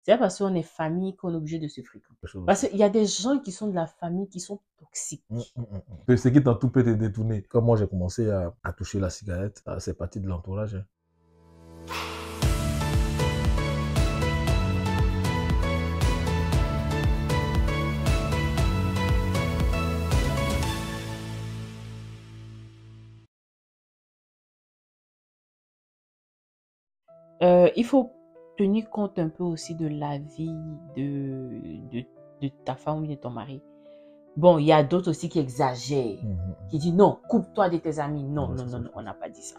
C'est pas parce qu'on est famille qu'on est obligé de se fréquenter. Parce qu'il y a des gens qui sont de la famille qui sont toxiques. Ce qui dans tout peut te détourner. Quand moi j'ai commencé à toucher la cigarette, c'est parti de l'entourage. Hein. Il faut tenir compte un peu aussi de la vie de ta femme ou de ton mari. Bon, il y a d'autres aussi qui exagèrent, qui disent non, coupe-toi de tes amis. Non, non, non, non, on n'a pas dit ça.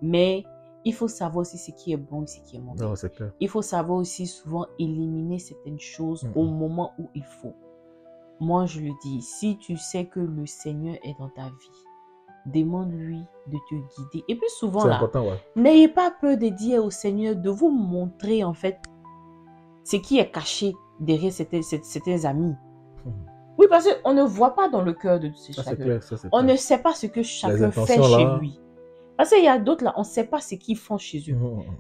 Mais il faut savoir aussi ce qui est bon et ce qui est mauvais. Non, c'est clair. Il faut savoir aussi souvent éliminer certaines choses au moment où il faut. Moi, je le dis, si tu sais que le Seigneur est dans ta vie, demande-lui de te guider. Et puis souvent, là, n'ayez pas peur de dire au Seigneur de vous montrer en fait ce qui est caché derrière certains amis. Oui, parce qu'on ne voit pas dans le cœur de chacun. On ne sait pas ce que chacun fait chez lui. Parce qu'il y a d'autres là, on ne sait pas ce qu'ils font chez eux.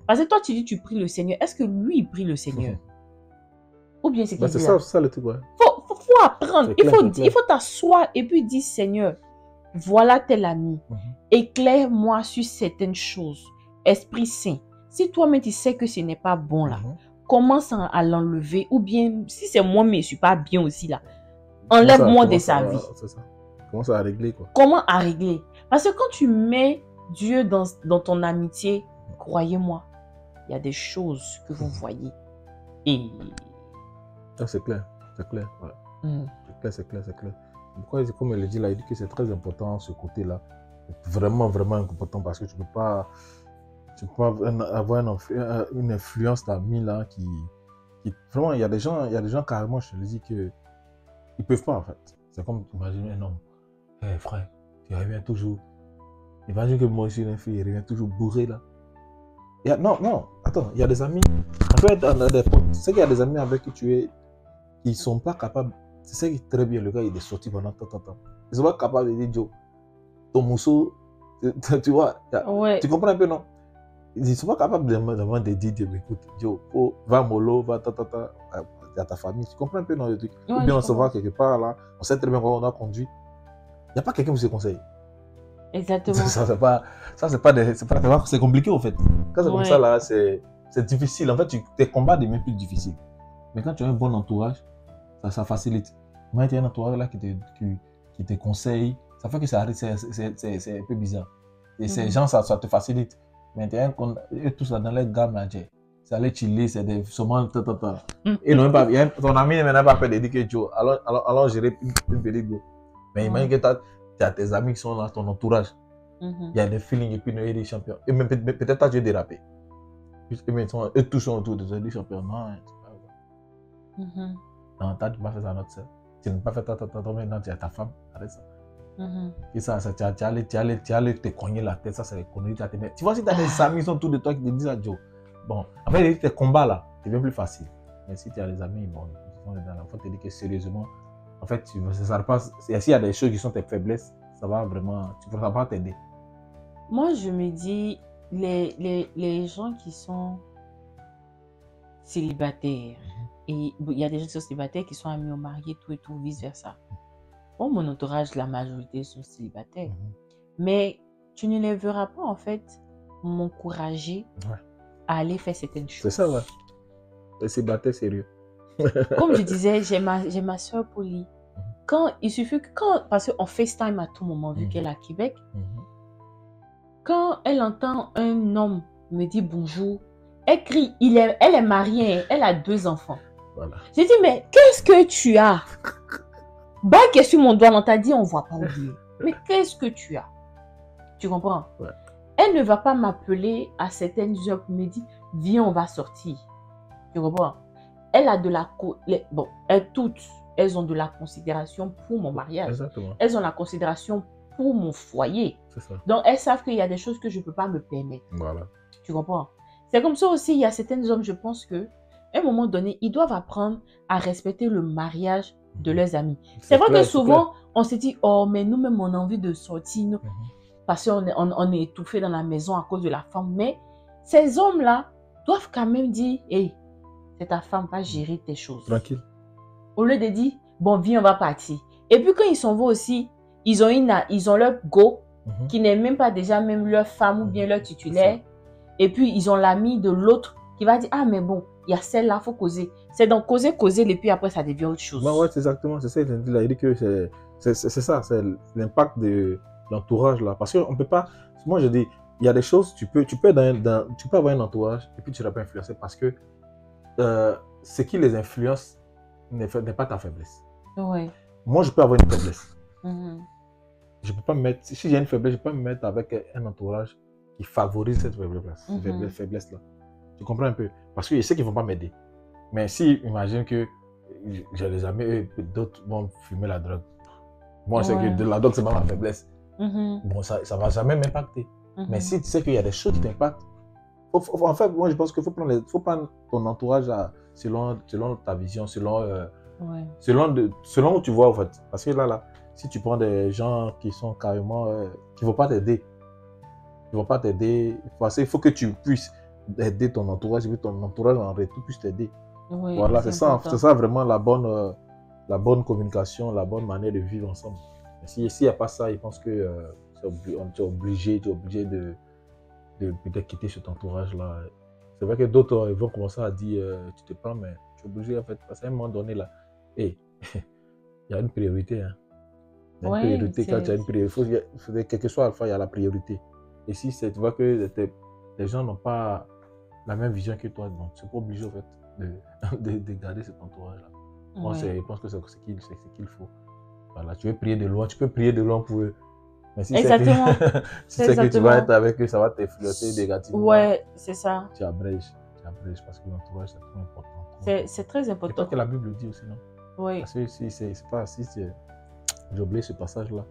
Parce que toi, tu dis tu pries le Seigneur. Est-ce que lui, il prie le Seigneur? Ou bien c'est qu'il dit c'est ça le truc, ouais. Faut apprendre. Il faut t'asseoir et puis dire Seigneur, voilà tel ami. Éclaire-moi sur certaines choses. Esprit Saint. Si toi-même tu sais que ce n'est pas bon là, commence à l'enlever. Ou bien, si c'est moi, mais je ne suis pas bien aussi là, enlève-moi de sa vie. C'est ça. Commence à régler quoi. Comment à régler? Parce que quand tu mets Dieu dans ton amitié, croyez-moi, il y a des choses que vous voyez. Et... c'est clair. C'est clair. Ouais. C'est clair. Pourquoi, comme elle le dit là, il dit que c'est très important ce côté-là. Vraiment, vraiment important parce que tu peux pas avoir une influence d'amis là qui... Vraiment, il y a des gens carrément, je te le dis, que ils peuvent pas en fait. C'est comme, imagine un homme. Hey, frère, tu reviens toujours. Imagine que moi aussi, une fille, il revient toujours bourré là. Non, attends, il y a des amis. On peut être dans des potes. Tu sais qu'il y a des amis avec qui tu es, qui sont pas capables. Tu sais que très bien, le gars, il est sorti pendant tant. Ils sont pas capables de dire, Joe, ton mousseau, tu vois, ouais. Tu comprends un peu, non? Ils sont pas capables de dire, écoute, Joe, va mollo, va à ta famille. Tu comprends un peu, non, le truc? Ouais, ou bien on se voit quelque part là, on sait très bien comment on a conduit. Il n'y a pas quelqu'un qui se conseille. Exactement. C'est compliqué en fait. Quand c'est comme ça là, c'est difficile. En fait, tes combats deviennent plus difficiles. Mais quand tu as un bon entourage, ça facilite. Moi, tu as un entourage là qui te conseille. Ça fait que c'est un peu bizarre. Et ces gens, ça te facilite. Mais tu as tout ça dans les gammes là, c'est aller chiller, c'est des saumons, Et non, ton ami ne m'a pas fait de dire que Joe, allons gérer une petite go. Mais imagine que tu as tes amis qui sont dans ton entourage. Il y a des feelings et puis il y a des champions. Et même peut-être toi tu es dérapé. Eux tous sont autour de des champions. Non, c'est pas vrai. Non, tu n'as pas fait ça à notre sœur. Tu n'as pas fait ça maintenant, tu as ta femme. Arrête ça. Et ça, tu allais te cogner la tête, ça c'est les conneries. Tu vois, si tu as des amis qui sont autour de toi qui te disent à Joe, bon, après tes combats là, c'est bien plus facile. Mais si tu as des amis, bon, il faut te dire que sérieusement, en fait, s'il y a des choses qui sont tes faiblesses, ça va vraiment, tu ne pourras pas t'aider. Moi, je me dis, les gens qui sont célibataires, et il y a des gens qui sont célibataires qui sont amis au marié, tout et tout, vice-versa. Bon, mon entourage, la majorité sont célibataires. Mais tu ne les verras pas, en fait, m'encourager à aller faire certaines choses. C'est ça, ouais. Les célibataires sérieux. Comme je disais, j'ai ma soeur Polly. Il suffit que parce qu'on FaceTime à tout moment, vu qu'elle est à Québec, quand elle entend un homme me dire bonjour, elle crie, elle est mariée, elle a 2 enfants. Voilà. J'ai dit, mais qu'est-ce que tu as? Bah, qu'est-ce que mon doigt, on t'a dit, on ne voit pas oublier. Mais qu'est-ce que tu as? Tu comprends? Ouais. Elle ne va pas m'appeler à certaines heures pour me dire, viens, on va sortir. Tu comprends? Elle a de la... Bon, elles ont de la considération pour mon mariage. Exactement. Elles ont la considération pour mon foyer. C'est ça. Donc, elles savent qu'il y a des choses que je ne peux pas me permettre. Voilà. Tu comprends? C'est comme ça aussi, il y a certains hommes, je pense que, à un moment donné, ils doivent apprendre à respecter le mariage de leurs amis. C'est vrai que souvent, on se dit, oh, mais nous-mêmes, on a envie de sortir parce qu'on est étouffé dans la maison à cause de la femme. Mais ces hommes-là doivent quand même dire, hey, c'est ta femme, va gérer tes choses. Tranquille. Au lieu de dire, bon, viens, on va partir. Et puis quand ils s'en vont aussi, ils ont leur go, qui n'est même pas déjà même leur femme ou bien leur titulaire. Et puis ils ont l'ami de l'autre qui va dire, ah mais bon, il y a celle-là, il faut causer. C'est donc causer, et puis après ça devient autre chose. Ouais, c'est exactement, c'est ça, il dit que c'est ça, c'est l'impact de l'entourage là. Parce qu'on peut pas, moi je dis, il y a des choses, tu peux avoir un entourage et puis tu ne l'as pas influencé parce que ce qui les influence n'est pas ta faiblesse. Ouais. Moi je peux avoir une faiblesse. Je peux pas me mettre, si j'ai une faiblesse, je peux pas me mettre avec un entourage qui favorise cette faiblesse là. Tu comprends un peu? Parce que je sais qu'ils ne vont pas m'aider. Mais si, imagine que j'ai des amis, eux, d'autres vont fumer la drogue. Moi, je sais que la drogue, c'est pas ma faiblesse. Bon, ça ne va jamais m'impacter. Mais si tu sais qu'il y a des choses qui t'impactent, en fait, moi, je pense qu'il faut prendre ton entourage selon ta vision, selon où tu vois, en fait. Parce que là, si tu prends des gens qui sont carrément, qui ne vont pas t'aider, parce qu'il faut que tu puisses aider ton entourage, et puis ton entourage en retour puisse t'aider. Oui, voilà, c'est ça vraiment la bonne communication, la bonne manière de vivre ensemble. Mais s'il n'y a pas ça, je pense que tu es obligé de peut-être quitter cet entourage-là. C'est vrai que d'autres vont commencer à dire tu te prends, mais tu es obligé en fait, parce qu'à un moment donné, là, il y a une priorité. Hein. Il y a une priorité. Quand tu as une priorité, quel que soit alpha, il y a la priorité. Et si tu vois que les gens n'ont pas la même vision que toi, donc tu n'es pas obligé en fait, de garder cet entourage-là. Moi, je pense que c'est ce qu'il faut. Voilà, tu veux prier de loin, tu peux prier de loin pour eux. Mais si c'est que tu vas être avec eux, ça va t'influencer négativement. Ouais, c'est ça. Tu abrèges parce que l'entourage, c'est trop important. C'est très important. C'est toi que la Bible dit aussi, non? Oui. Parce que j'ai oublié ce passage-là.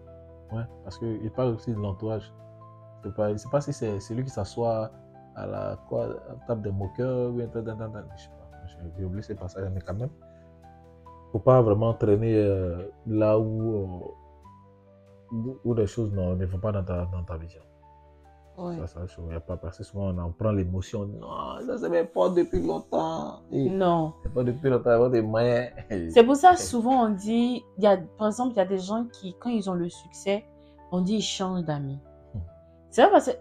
Ouais, parce qu'il parle aussi de l'entourage. C'est pas si c'est celui qui s'assoit à la table des moqueurs, je sais pas, j'ai oublié ce passage, mais quand même, faut pas vraiment traîner là où les choses ne vont pas dans ta vision. Oui. Ça, il n'y a pas parce que souvent on prend l'émotion, non, ça se met pas depuis longtemps. Non. C'est pas depuis longtemps, avoir des moyens. C'est pour ça souvent on dit, par exemple, il y a des gens qui, quand ils ont le succès, on dit ils changent d'amis. C'est vrai parce que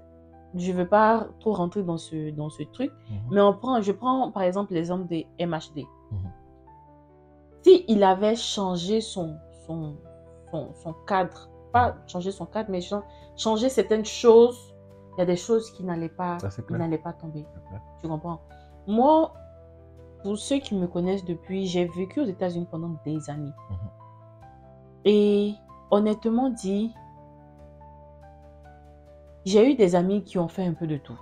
je ne veux pas trop rentrer dans ce truc, mais je prends par exemple l'exemple des MHD. S'il avait changé son cadre, pas changer son cadre, mais changer certaines choses, il y a des choses qui n'allaient pas tomber. Tu comprends? Moi, pour ceux qui me connaissent depuis, j'ai vécu aux États-Unis pendant des années. Et honnêtement dit, j'ai eu des amis qui ont fait un peu de tout.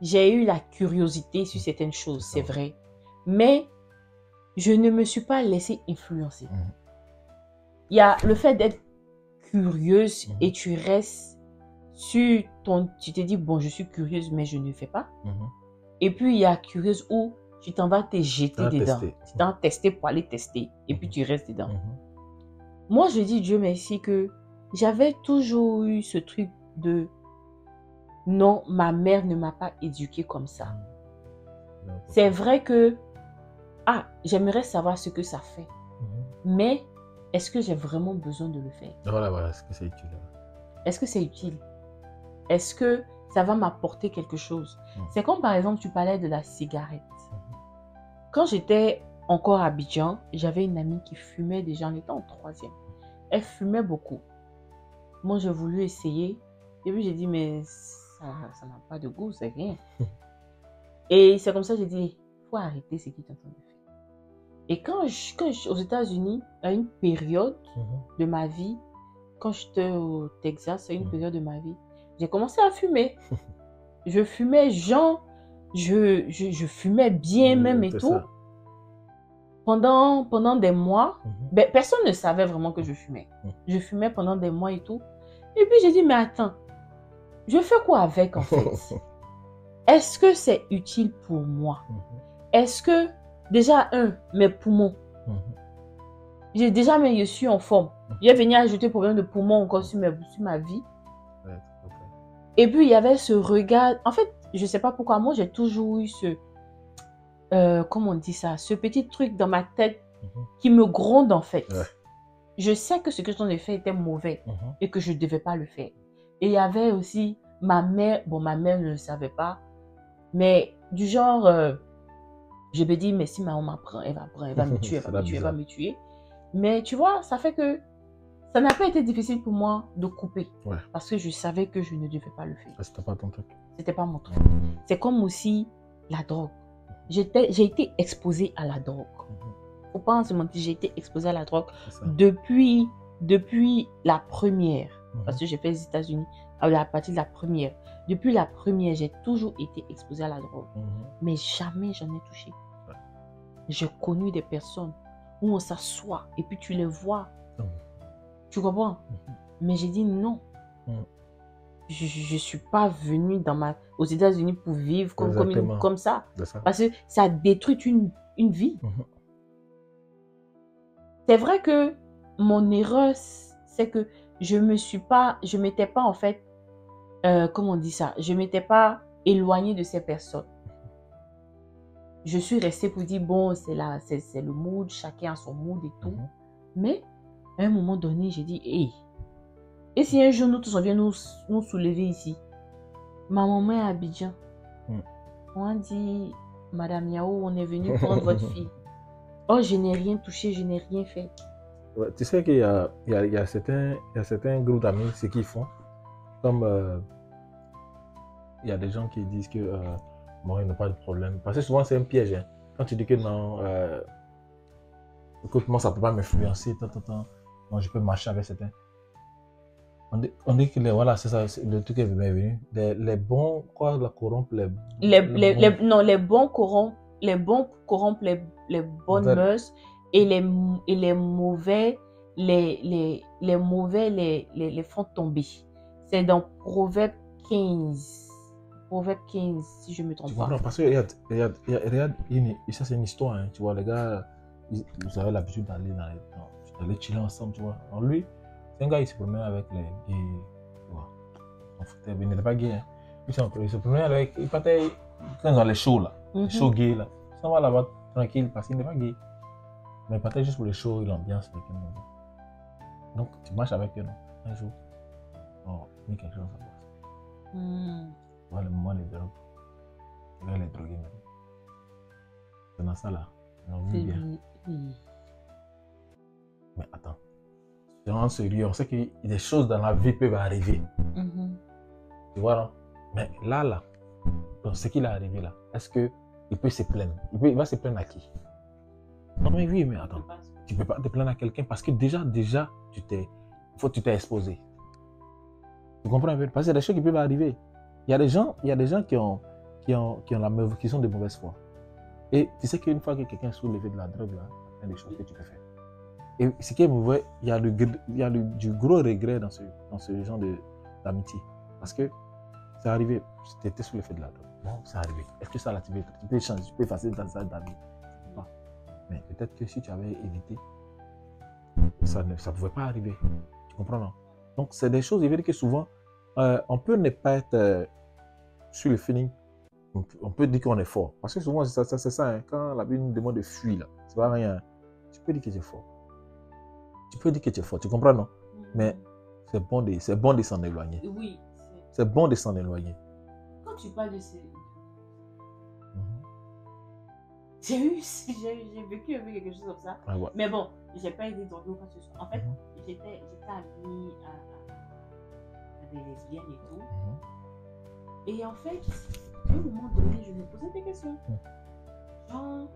J'ai eu la curiosité sur certaines choses, c'est vrai. Mais je ne me suis pas laissée influencer. Il y a le fait d'être curieuse et tu restes sur tu te dis, bon, je suis curieuse, mais je ne fais pas. Et puis, il y a curieuse où tu t'en vas te jeter dedans. Tu t'en vas tester pour aller tester. Et puis, tu restes dedans. Moi, je dis Dieu merci que j'avais toujours eu ce truc de non, ma mère ne m'a pas éduquée comme ça. C'est vrai que j'aimerais savoir ce que ça fait. Mais est-ce que j'ai vraiment besoin de le faire? Voilà, est-ce que c'est utile? Est-ce que c'est utile? Est-ce que ça va m'apporter quelque chose? C'est comme par exemple, tu parlais de la cigarette. Quand j'étais encore à Abidjan, j'avais une amie qui fumait déjà, on était en 3e. Elle fumait beaucoup. Moi, j'ai voulu essayer. Et puis, j'ai dit, mais ça n'a pas de goût, c'est rien. Et c'est comme ça que j'ai dit, il faut arrêter ce qui est en train de faire. Et quand aux États-Unis, à une période de ma vie, quand j'étais au Texas, à une période de ma vie, j'ai commencé à fumer. Je fumais, je fumais bien même et tout. Pendant des mois, personne ne savait vraiment que je fumais. Je fumais pendant des mois et tout. Et puis j'ai dit, mais attends, je fais quoi avec en fait? Est-ce que c'est utile pour moi? Est-ce que, déjà, mes poumons, je suis en forme. Je vais venir ajouter problème de poumons encore sur ma vie. Et puis il y avait ce regard. En fait, je ne sais pas pourquoi, moi j'ai toujours eu comment on dit ça, ce petit truc dans ma tête qui me gronde en fait. Ouais. Je sais que ce que j'en ai fait était mauvais et que je ne devais pas le faire. Et il y avait aussi ma mère, bon ma mère ne le savait pas, mais du genre, je me dis, mais si maman m'apprend, elle va me tuer, elle va me tuer. Mais tu vois, ça fait que ça n'a pas été difficile pour moi de couper. Ouais. Parce que je savais que je ne devais pas le faire. C'était pas ton truc. C'était pas mon truc. C'est comme aussi la drogue. J'ai été exposée à la drogue. Faut pas se mentir, j'ai été exposée à la drogue depuis la première. Parce que j'ai fait les États-Unis à partir de la première. Depuis la première, j'ai toujours été exposée à la drogue. Mais jamais j'en ai touché. J'ai connu des personnes où on s'assoit et puis tu les vois. Tu comprends? Mais j'ai dit non. Je ne suis pas venue aux États-Unis pour vivre comme ça. Parce que ça détruit une vie. C'est vrai que mon erreur, c'est que je m'étais pas en fait, comment on dit ça, je m'étais pas éloignée de ces personnes. Je suis restée pour dire, bon, c'est le mood, chacun a son mood et tout. Mais à un moment donné, j'ai dit, hey, et si un jour nous tous on vient nous soulever ici? Ma maman est à Abidjan. On a dit, Madame Yao, on est venu prendre votre fille. Oh, je n'ai rien touché, je n'ai rien fait. Ouais, tu sais qu'il y a certains groupes d'amis, ce qu'ils font. Comme il y a des gens qui disent que bon, il n'y a pas de problème. Parce que souvent, c'est un piège. Hein. Quand tu dis que non, écoute, moi, ça ne peut pas m'influencer. Non, je peux marcher avec certains. On dit que voilà, c'est ça, le truc est bienvenu. Les bons, quoi, la corrompent les bons corrompent les bonnes mœurs et les mauvais les font tomber. C'est dans Proverbe 15. Proverbe 15, si je ne me trompe pas. Parce que regarde, ça c'est une histoire, hein, tu vois, les gars, vous avez l'habitude d'aller chiller ensemble, tu vois. Alors lui, c'est un gars, il se promène avec les gays, tu vois. Il n'était pas gay, hein. Il se promenait avec, il partait dans les shows là, les shows gays là. Il s'en va là-bas tranquille parce qu'il n'est pas gay. Mais il partait juste pour les shows et l'ambiance avec eux. Donc tu marches avec eux, non? Un jour, oh, il y a quelque chose à passer. Voilà le moment des drogues. Regarde les drogués maintenant. C'est dans ça là. On vit bien. Mais attends. C'est vraiment sérieux. On sait que des choses dans la vie peuvent arriver. Tu vois, non? Mais là, donc ce qui est arrivé là, est-ce qu'il peut se plaindre? Il va se plaindre à qui? Non, mais oui, mais attends. Tu ne peux pas te plaindre à quelqu'un parce que déjà, tu t'es exposé. Tu comprends un peu? Parce que c'est des choses qui peuvent arriver. Il y a des gens qui sont de mauvaise foi. Et tu sais qu'une fois que quelqu'un est sous l'effet de la drogue, là, il y a des choses que tu peux faire. Et ce qui est mauvais, il y a du gros regret dans ce genre d'amitié. Parce que c'est arrivé, tu étais sous l'effet de la drogue. Bon, c'est arrivé. Est-ce que ça l'a tué? Tu peux changer, tu peux effacer dans sa vie. Mais peut-être que si tu avais évité, ça ne pouvait pas arriver. Tu comprends, non? Donc, c'est des choses, il veut dire que souvent, on peut ne pas être sur le feeling. On peut dire qu'on est fort. Parce que souvent, c'est ça. Hein, quand la Bible nous demande de fuir, là, c'est pas rien. Tu peux dire que tu es fort. Tu peux dire que tu es fort. Tu comprends, non? Mais c'est bon de s'en éloigner. Oui. C'est bon de s'en éloigner. Quand tu parles de ces... J'ai vécu avec quelque chose comme ça. Ah ouais. Mais bon, j'ai pas été droguée ou quoi que ce soit. En fait, j'étais amie à des lesbiennes et tout. Et en fait, à un moment donné, je me posais des questions. Genre,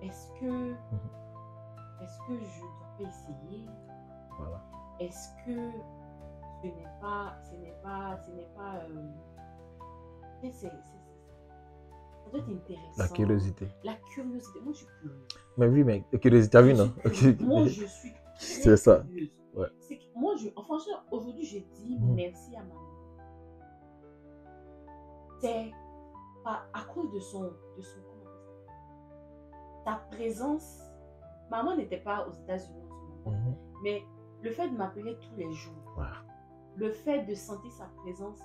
est-ce que je dois pas essayer? Voilà. Est-ce que ce n'est pas ça doit être intéressant. La curiosité. La curiosité. Moi, je suis curieuse. Mais oui, mais la curiosité, t'as vu, non? Moi, je suis c'est ça. curieuse. Ouais. Moi, franchement, aujourd'hui, je dis merci à maman. C'est pas à cause de son ta présence. Maman n'était pas aux États-Unis en ce moment. Mais le fait de m'appeler tous les jours, le fait de sentir sa présence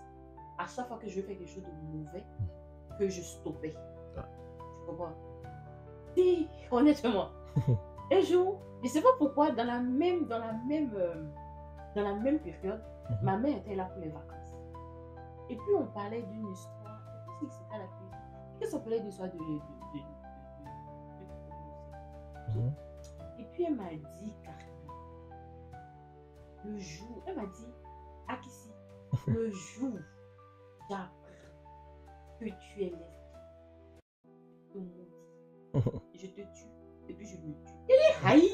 à chaque fois que je fais quelque chose de mauvais, que je stoppais. comprends? Si, honnêtement. Un jour, je ne sais pas pourquoi, dans la même période, ma mère était là pour les vacances. Et puis on parlait d'une histoire, je pense que c'était à la cuisine. Qu'est-ce qu'on parlait d'histoire Et puis elle m'a dit carrément, le jour, elle m'a dit, Akissi, le jour j'apprends que tu es lesbienne, je te maudis, je te tue, et puis je me tue. Elle est haïe.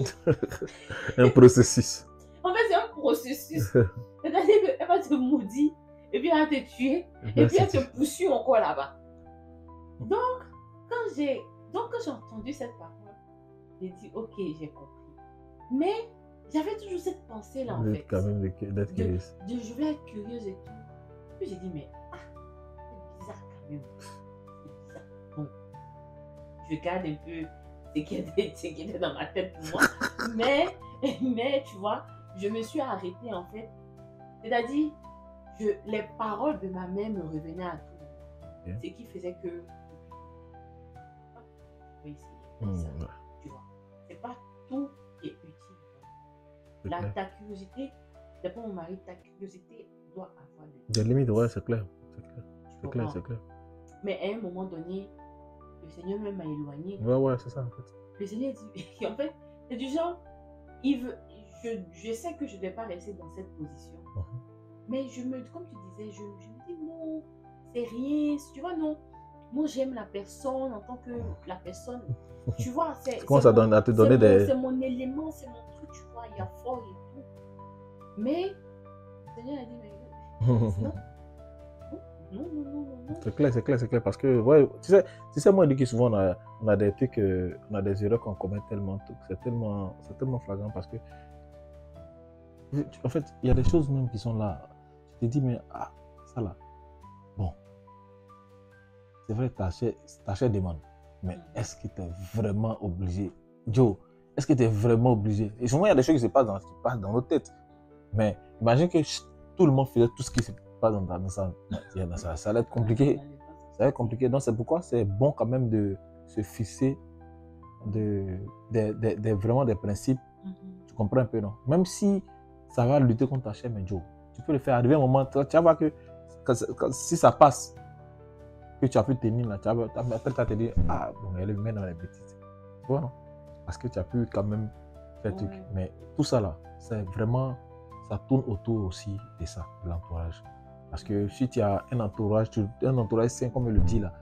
Un processus. En fait, c'est un processus. C'est-à-dire qu'elle va te maudire, et puis elle va te tuer, et puis elle te poursuit encore là-bas. Donc, quand j'ai entendu cette parole, j'ai dit, ok, j'ai compris. Mais j'avais toujours cette pensée-là, en fait. Quand même d'être curieuse. Je voulais être curieuse et tout. Puis j'ai dit, mais c'est bizarre quand même. C'est bizarre. Donc, je garde un peu ce qui était dans ma tête pour moi. mais, tu vois, je me suis arrêtée, en fait. C'est-à-dire, les paroles de ma mère me revenaient à tout moment. Okay. Ce qui faisait que... Oui, c'est ça. Tu vois, c'est pas tout qui est utile. Ta curiosité, d'après mon mari, ta curiosité doit avoir des limites. Ouais, c'est clair. C'est clair. Mais à un moment donné, le Seigneur même m'a éloigné. Ouais, c'est ça en fait. Le Seigneur dit, en fait, c'est du genre, je sais que je ne vais pas rester dans cette position. Mais comme tu disais, je me dis non, c'est rien, tu vois, non. Moi, j'aime la personne en tant que la personne. Tu vois, c'est mon élément, c'est mon truc, tu vois, il y a fort et tout. Mais, le Seigneur a dit, mais non. C'est clair, parce que, ouais, tu sais, moi, je dis que souvent, on a des trucs, on a des erreurs qu'on commet tellement, c'est tellement flagrant parce que, en fait, il y a des choses même qui sont là. Tu te dis, mais, ça là, bon, c'est vrai, ta chair demande, mais est-ce que tu es vraiment obligé? Joe, est-ce que tu es vraiment obligé? Et souvent, il y a des choses qui se passent dans notre tête. Mais imagine que tout le monde faisait tout ce qui se passe dans ça. Ça allait être compliqué. Ça va être compliqué. Donc, c'est pourquoi c'est bon quand même de se fixer vraiment des principes. Tu comprends un peu, non? Même si ça va lutter contre ta chair, mais Joe, tu peux le faire. Arriver un moment, tu vas voir que si ça passe, que tu as pu tenir là, après tu vas te dire, bon, elle est humaine dans les bêtises. Tu vois, non? Parce que tu as pu quand même faire le truc. Mais tout ça là, c'est vraiment, ça tourne autour aussi de ça, de l'entourage. Parce que si tu as un entourage sain, comme il le dit là,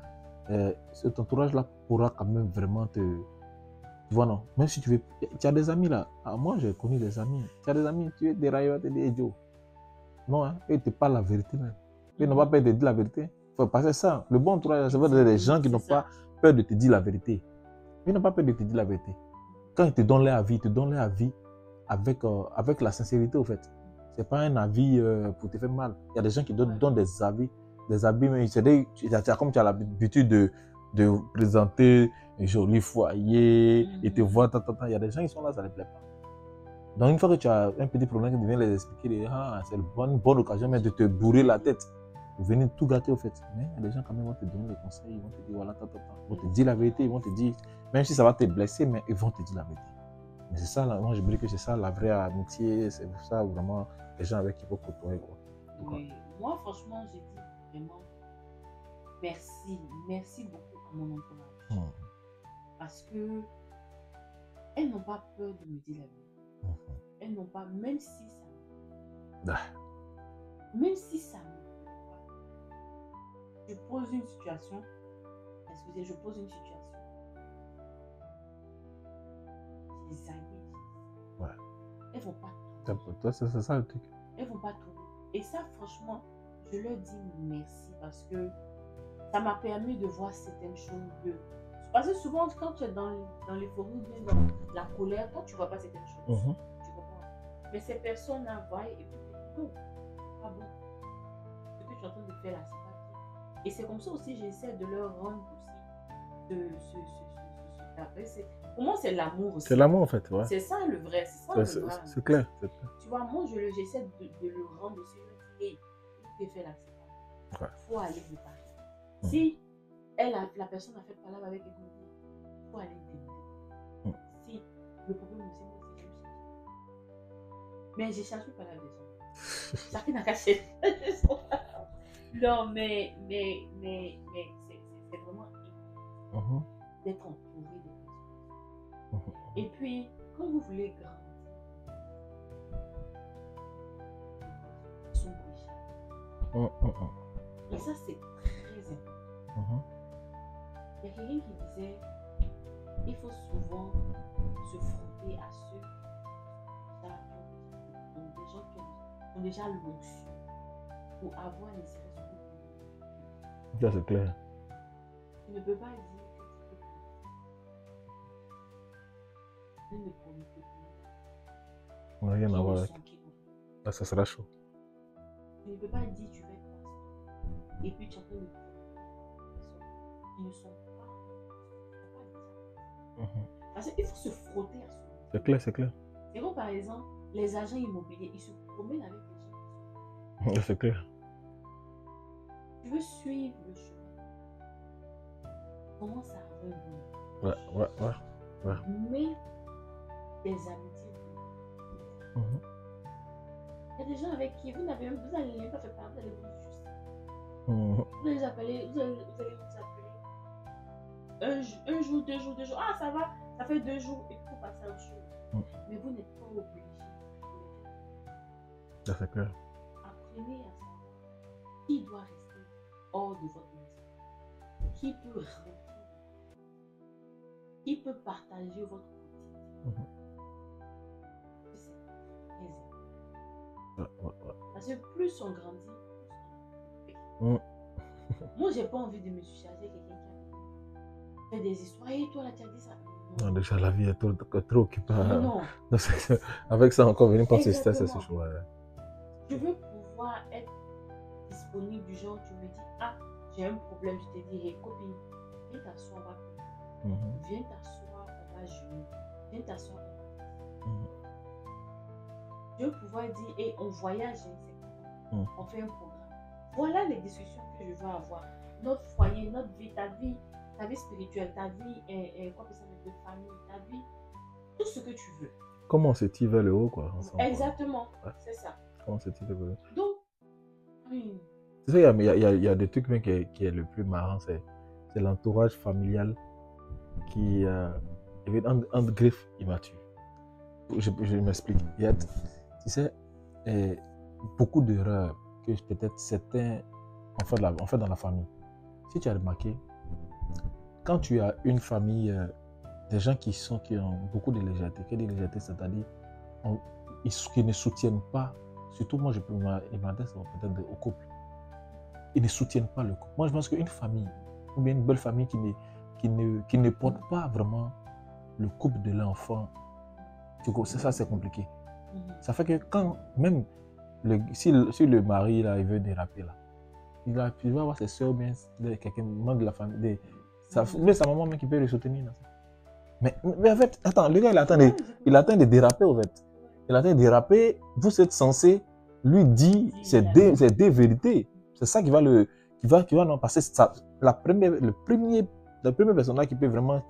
cet entourage-là pourra quand même vraiment te... Tu vois, non? Même si tu veux... Tu as des amis là. Moi, j'ai connu des amis. Tu as des amis, tu es déraillé, tu dis, hey Joe. Non, hein? Ils te parlent la vérité même. Ils n'ont pas peur de te dire la vérité. Il faut passer ça. Le bon entourage, c'est des gens qui n'ont pas peur de te dire la vérité. Ils n'ont pas peur de te dire la vérité. Quand ils te donnent leur avis, avec la sincérité, au fait. C'est pas un avis pour te faire mal. Il y a des gens qui donnent des avis, mais comme tu as l'habitude de présenter un joli foyer, et te voir, il y a des gens qui sont là, ça ne les plaît pas. Donc, une fois que tu as un petit problème, tu viens les expliquer, c'est une bonne occasion même de te bourrer la tête, de venir tout gâter, au fait. Mais il y a des gens quand même qui vont te donner des conseils, ils vont te dire, voilà, ils vont te dire la vérité, ils vont te dire, même si ça va te blesser, mais ils vont te dire la vérité. Mais c'est ça, moi je me dis que c'est ça la vraie amitié, c'est ça vraiment les gens avec qui il faut côtoyer. Oui, moi franchement, j'ai dit vraiment merci beaucoup à mon entourage. Parce que elles n'ont pas peur de me dire la vérité. Elles n'ont pas, même si ça me plaît pas, je pose une situation, des années. Ouais. Elles vont pas tout. C'est ça le truc. Elles vont pas tout. Et ça, franchement, je leur dis merci parce que ça m'a permis de voir certaines choses. Parce que souvent, quand tu es dans l'euphorie ou dans la colère, toi, tu ne vois pas certaines choses. Tu comprends? Mais ces personnes-là voient et puis non, pas bon. Ce que tu es en train de faire là, c'est pas bien. Et c'est comme ça aussi, j'essaie de leur rendre aussi pour moi, c'est l'amour aussi. C'est l'amour en fait, ouais. C'est ça le vrai, c'est clair. Tu vois, moi, j'essaie de le rendre aussi. Et il fait là, c'est pas. Il faut aller lui parler. Si la personne a fait parler avec elle, faut aller demander. Mm. Si le problème c'est moi, c'est juste. Mais je cherche pas la maison. Ça fait n'a qu'à chercher. Non, mais c'est vraiment d'être entouré de personnes. Et puis, quand vous voulez grandir, ils sont déjà. Et ça, c'est très important. Il y a quelqu'un qui disait il faut souvent se frotter à ceux qui ont déjà l'onction pour avoir les serait Ça, c'est clair. Tu ne peux pas dire que tu peux. Ne promettez pas. On n'a rien à voir avec. Là, ça sera chaud. Tu ne peux pas dire tu vas être pasteur. Et puis tu es en train de faire ils ne sont pas. Parce qu'il faut se frotter à ce moment. C'est clair, c'est clair. C'est comme par exemple, les agents immobiliers, ils se promènent avec les gens. C'est clair. Tu veux suivre le chemin. Commence à revenir. Ouais. Mais des amitiés. Il y a des gens avec qui vous n'allez même pas faire partie, vous allez vous juste. Vous allez les appeler, vous allez vous appeler. Un jour, 2 jours. Ah, ça va, ça fait 2 jours et puis vous passez à autre chose. Mais vous n'êtes pas obligé. Ça, c'est clair. Apprenez à savoir qui doit rester hors de votre maison. Qui peut rentrer. Qui peut partager votre quotidien. C'est très important. Parce que plus on grandit, plus on a. Moi, j'ai pas envie de me surcharger quelqu'un qui a fait des histoires. Et toi, là, tu as dit ça. Non, déjà, la vie est trop occupée. Non. Avec ça, encore venir penser ça, c'est chaud. Tu veux pouvoir être disponible du genre, tu me dis, ah, j'ai un problème, je te dis, hey, copine, viens t'asseoir, on va parler. Viens t'asseoir, on va jouer. Viens t'asseoir, on va parler. Je veux pouvoir dire, hey, on voyage, on fait un programme. Voilà les discussions que je veux avoir. Notre foyer, notre vie, ta vie spirituelle, ta vie, quoi que ça de famille, ta vie, tout ce que tu veux. Comment on se tire vers le haut, quoi. Ensemble, exactement, ouais. C'est ça. Comment on se tire vers le haut. Donc, oui. Tu sais, il y a des trucs même qui est le plus marrant, c'est l'entourage familial qui est en griffe immature. Je m'explique. Il y a, tu sais, beaucoup d'erreurs que peut-être certains ont fait dans la famille. Si tu as remarqué, quand tu as une famille, des gens qui ont beaucoup de légèreté, c'est-à-dire qui ne soutiennent pas, surtout moi je peux m'adresser peut-être au couple, ils ne soutiennent pas le couple. Moi je pense qu'une famille, ou bien une belle famille qui ne porte pas vraiment le couple de l'enfant, ça c'est compliqué. Ça fait que quand même, si le mari là, il veut déraper là, il va avoir ses soeurs ou bien quelqu'un de la famille, mais sa maman même qui peut le soutenir. Mais en fait, attends, le gars il attend de déraper en fait. Il attend de déraper, vous êtes censé lui dire ces deux vérités. C'est ça qui va non passer. La première personne là qui peut vraiment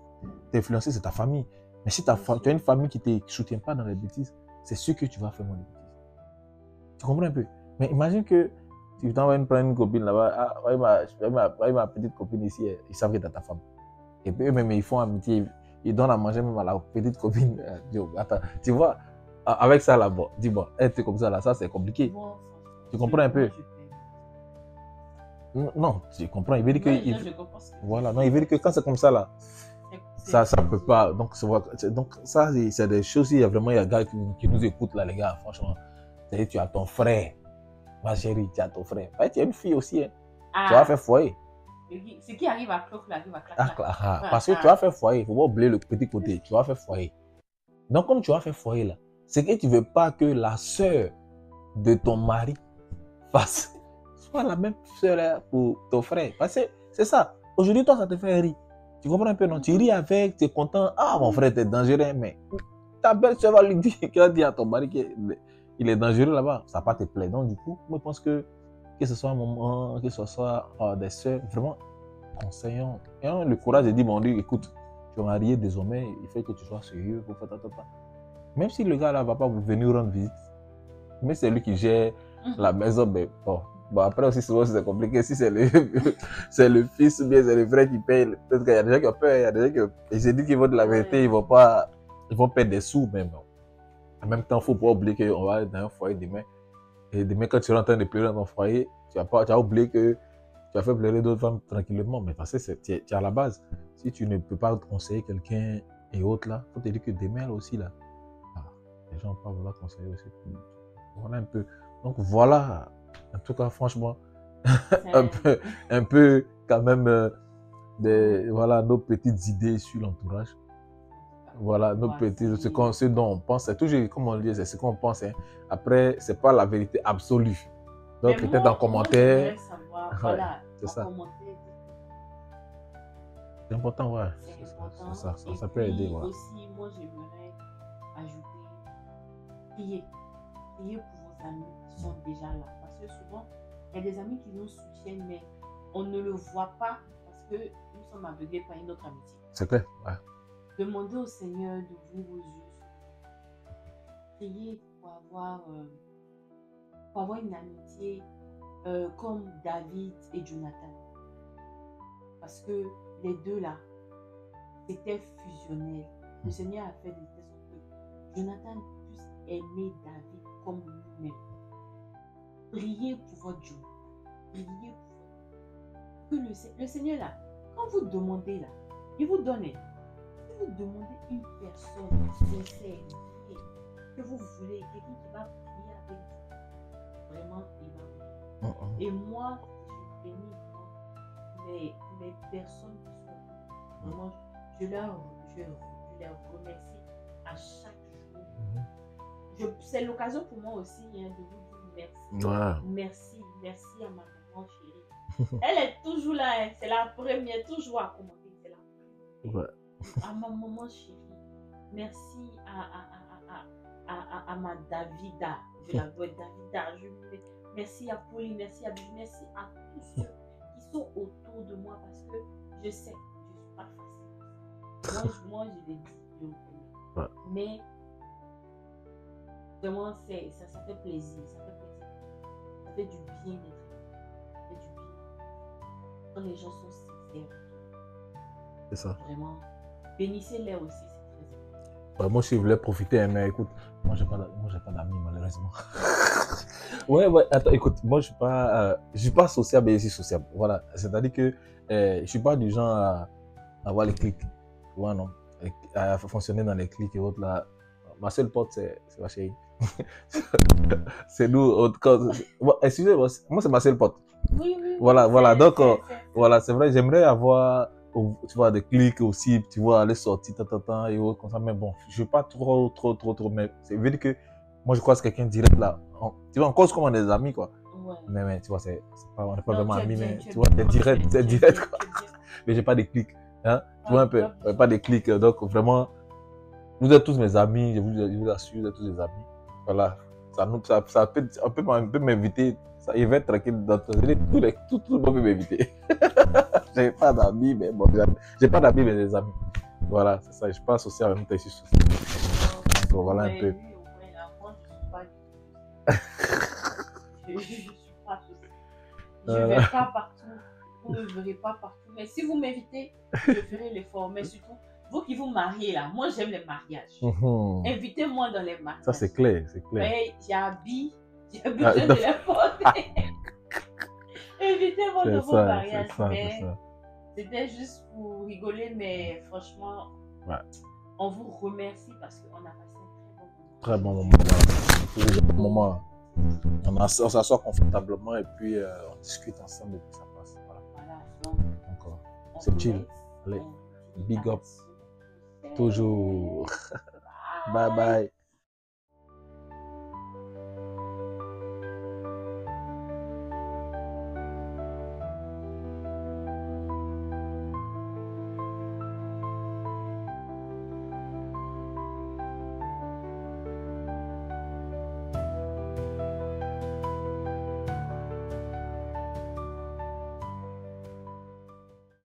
t'influencer, c'est ta famille. Mais si tu as une famille qui ne te soutient pas dans les bêtises, c'est sûr que tu vas faire moins de bêtises. Tu comprends un peu? Mais imagine que tu t'envoies prendre une copine là-bas, ma petite copine ici, ils savent que tu as ta femme. Et puis eux-mêmes, ils font amitié, ils donnent à manger même à la petite copine. Attends, tu vois, avec ça là-bas, dis-moi, être comme ça là, ça c'est compliqué. Tu comprends un peu? Non, tu comprends, il veut dire que... Voilà, non, il veut dire que quand c'est comme ça là, ça ne peut pas. Donc ça, c'est des choses, il y a des gars qui nous écoutent là, les gars, franchement. C'est-à-dire, tu as ton frère, ma chérie, tu as ton frère. Tu as une fille aussi, hein. Tu vas faire foyer. Ce qui arrive à cloque, arrive à claque. Parce que tu vas faire foyer, il ne faut pas oublier le petit côté, tu vas faire foyer. Donc, comme tu vas faire foyer là, c'est que tu ne veux pas que la sœur de ton mari fasse soit la même sœur pour ton frère. Parce que c'est ça. Aujourd'hui, toi, ça te fait rire. Tu comprends un peu, non? Tu ris avec, tu es content. Ah, mon frère, tu es dangereux, mais ta belle sœur va lui dire, qui va dire à ton mari qu'il est dangereux là-bas. Ça ne va pas te plaire. Donc, du coup, moi, je pense que ce soit un moment, que ce soit des sœurs, vraiment, conseillons. Ayons le courage de dire, bon, lui, écoute, tu es marié désormais, il faut que tu sois sérieux pour faire ta. Même si le gars là va pas venir rendre visite, mais c'est lui qui gère la maison, mais bon. Bon, après aussi, souvent, c'est compliqué. Si c'est c'est le fils ou bien c'est le frère qui paye, peut-être qu'il y a des gens qui ont peur, il y a des gens qui se disent qu'ils vont de la vérité, ils vont perdre des sous, même. En même temps, il ne faut pas oublier qu'on va dans un foyer demain. Et demain, quand tu es en train de pleurer dans ton foyer, tu as oublié que tu as fait pleurer d'autres femmes tranquillement. Mais parce que tu es à la base. Si tu ne peux pas conseiller quelqu'un et autres là, il faut te dire que demain là aussi, là, les gens ne vont pas vouloir conseiller aussi. Voilà un peu. Donc voilà, en tout cas, franchement, un peu quand même voilà, nos petites idées sur l'entourage. Voilà, nos petites, ce dont on pense, c'est toujours, comme on le dit, c'est ce qu'on pense. Hein. Après, ce n'est pas la vérité absolue. Donc peut-être en commentaire. Savoir, voilà, c'est ça. C'est important, ouais. Ça peut aider. Voilà. Aussi, moi, j'aimerais ajouter, prier. Priez pour vos amis qui sont déjà là. Parce que souvent, il y a des amis qui nous soutiennent, mais on ne le voit pas parce que nous sommes aveuglés par une autre amitié. C'est clair, ouais. Demandez au Seigneur d'ouvrir vos yeux. Priez pour avoir une amitié comme David et Jonathan. Parce que les deux là, c'était fusionnel. Le Seigneur a fait de telle sorte que Jonathan puisse aimer David comme lui-même. Priez pour votre Dieu. Priez pour votre Dieu. Que le Seigneur là, quand vous demandez là, il vous donne. Si vous demandez une personne sincère, que vous voulez, quelqu'un qui va prier avec vous, vraiment, il va vous. Et moi, je bénis les personnes qui sont vraiment, je leur remercie à chaque jour. C'est l'occasion pour moi aussi de vous dire merci. Merci à ma maman chérie. Elle est toujours là, c'est la première, toujours à commenter. C'est la première. À ma maman chérie. Merci à ma Davida. Je la vois Davida. Merci à Pauline, merci à Bibi, merci à tous ceux qui sont autour de moi parce que je sais que je ne suis pas facile. Moi, je l'ai dit, je le connais. Mais vraiment, ça fait plaisir. Ça fait du bien d'être là. Ça fait du bien. Quand les gens sont sincères. C'est ça. Vraiment, bénissez-les aussi, c'est très important. Moi aussi, je voulais profiter, mais écoute, moi, j'ai pas d'amis, malheureusement. Ouais, attends, écoute, moi, je suis pas sociable et je suis sociable. Voilà, c'est-à-dire que je suis pas du genre à avoir les clics. Tu vois, non? À fonctionner dans les clics et autres, là. Ma seule pote, c'est ma chérie. C'est nous, excusez-moi, moi, c'est ma seule pote. Oui. Voilà, donc, voilà, c'est vrai, j'aimerais avoir, tu vois, des clics aussi, tu vois, aller sortir, et autres, comme ça, mais bon, je suis pas trop, mais c'est veut dire que moi, je crois que c'est quelqu'un direct là. Tu vois, on cause comme des amis, quoi. Ouais. Mais tu vois, on n'est pas vraiment amis, mais tu vois, c'est direct, quoi. Mais j'ai pas de clics, hein. Tu vois un peu, pas de clics, donc vraiment, vous êtes tous mes amis, je vous assure, vous êtes tous mes amis. Voilà, ça peut m'inviter, il va être tranquille, tout le monde peut m'inviter. J'ai pas d'amis, mais bon, j'ai pas d'amis, mais des amis. Voilà, c'est ça, je suis pas associé à même temps, je suis social. Donc voilà un peu. Je suis pas associé. Je ne vais pas partout, vous ne me verrez pas partout. Mais si vous m'invitez, je ferai l'effort. Mais surtout, vous qui vous mariez là, moi j'aime les mariages. Invitez-moi dans les mariages. Ça c'est clair, Mais j'ai besoin de les porter. Invitez-moi dans vos mariages. C'était juste pour rigoler, mais franchement, on vous remercie parce qu'on a passé un très bon moment. Très bon moment. On s'assoit confortablement et puis on discute ensemble et puis ça passe. Voilà. Donc, c'est chill. Allez, big up. Toujours. Bye bye.